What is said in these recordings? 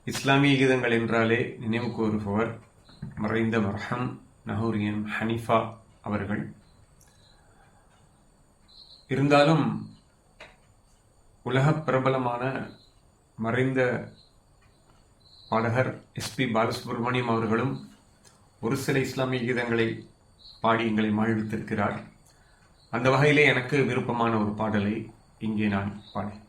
இஸ்லாமிய கீதங்கள் என்றாலே நினைவு கூறுபவர் மறைந்த மர்ஹம் நஹூரியன் ஹனிஃபா அவர்கள். இருந்தாலும் உலக பிரபலமான மறைந்த பாடகர் எஸ்பி பாலசுப்ரமணியம் அவர்களும் ஒரு சில இஸ்லாமிய கீதங்களை பாடி எங்களை மகிழ்வித்திருக்கிறார். அந்த வகையிலே எனக்கு விருப்பமான ஒரு பாடலை இங்கே நான் பாடுகிறேன்.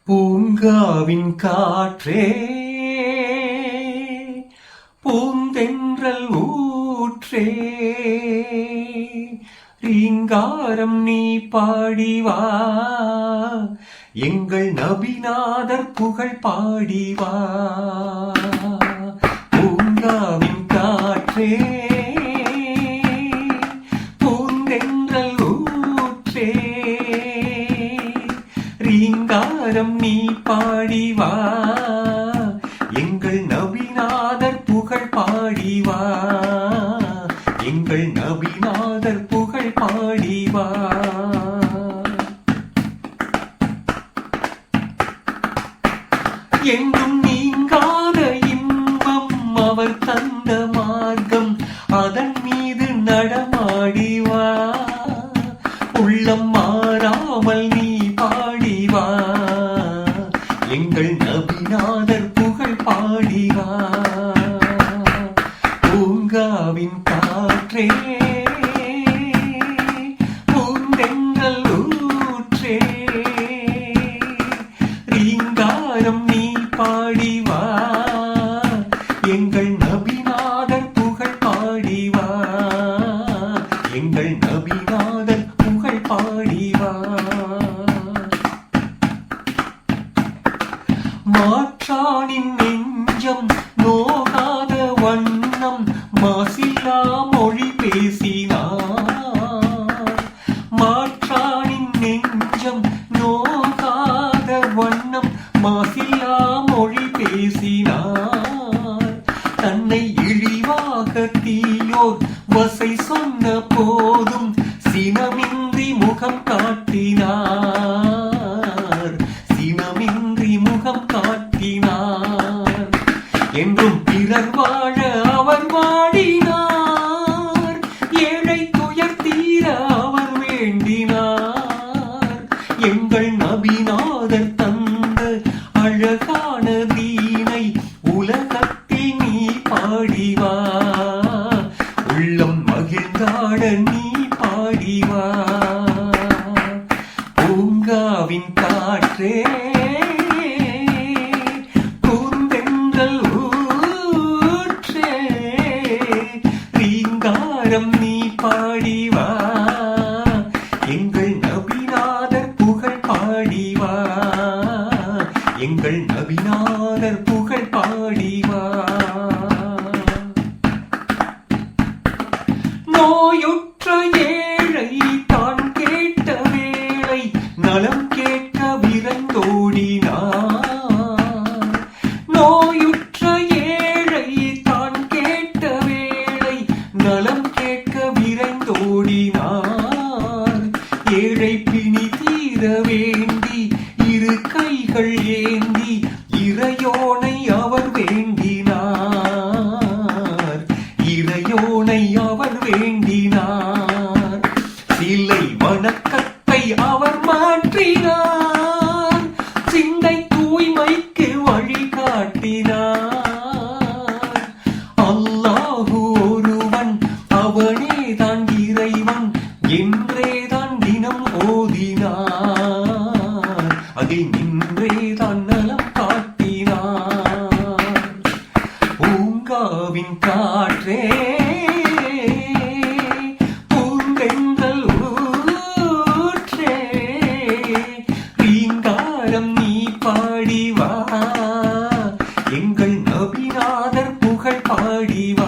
பூங்காவின் காற்றே, பூந்தென்றல் ஊற்றே, ரீங்காரம் நீ பாடிவா, எங்கள் நபிநாதர் புகழ் பாடிவா. பூங்காவின் காற்றே, பூந்தென்றல் ஊற்றே, ரீங்காரம் நீ பாடிவா, எங்கள் நபிநாதர் புகழ் பாடிவா, எங்கள் நபிநாதர் புகழ் பாடிவா. எங்கும் நீங்காத இன்பம் அவர் தந்த மார்க்கம், அதன் மீது நடமாடிவா, உள்ளம் மாறாமல் நீ பாடிவா, எங்கள் நபிநாதர் புகழ் பாடிவா. பூங்காவின் காற்றே, பூந்தென்றல் ஊற்றே, ரீங்காரம் நீ பாடிவா, எங்கள் நபிநாதர் புகழ் பாடிவா, எங்கள் நபிநாதர் புகழ் பாடிவா. மாற்றானின் நெஞ்சம் நோகாத வண்ணம் மாசில்லா மொழி பேசினார், மாற்றானின் நெஞ்சம் நோகாத வண்ணம் மாசில்லா மொழி பேசினார், தன்னை இழிவாக தீயோர் வசை சொன்ன போதும் சினமின்றி முகம் காட்டினார், சினமின்றி முகம் காட்டினார். என்றும் பிறர் வாழ அவர் வாடினார், ஏழை துயர் தீர அவர் வேண்டினார், எங்கள் நபிநாதர் தந்த அழகான தீனை உலகத்தில் நீ பாடிவா, உள்ளம் மகிழ்ந்தாட நீ பாடிவா. பூங்காவின் காற்றே, பூந்தென்றல் ஊற்றே, ரீங்காரம் நீ பாடிவா, எங்கள் நபிநாதர் புகழ் பாடிவா, எங்கள் நபிநாதர் புகழ் பாடிவா. நோயுற்ற ஏழை தான் கேட்ட வேளை நலம் கேட்க விரைந்தோடினார், நோயுற்ற ஏழை தான் கேட்ட வேளை நலம் கேட்க விரைந்தோடினார், ஏழை பிணி தீர வேண்டி இரு கைகள் ஏந்தி இறையோனை அவர் வேண்டினார், இறையோனை அவர் வேண்டினார், சிலை வணக்கத்தை அவர் மாற்றினார், சிந்தை தூய்மைக்கு வழிகாட்டினார். அல்லாஹு ஒருவன் அவனேதான் இறைவன் என்றேதான் தினம் ஓதினார், அதில் நின்றேதான் நலம் காட்டினார். பூங்காவின் காற்றே, பூந்தென்றல் ஊற்றே, ரீங்காரம் நீ பாடிவா, எங்கள் நபிநாதர் புகழ் பாடிவா,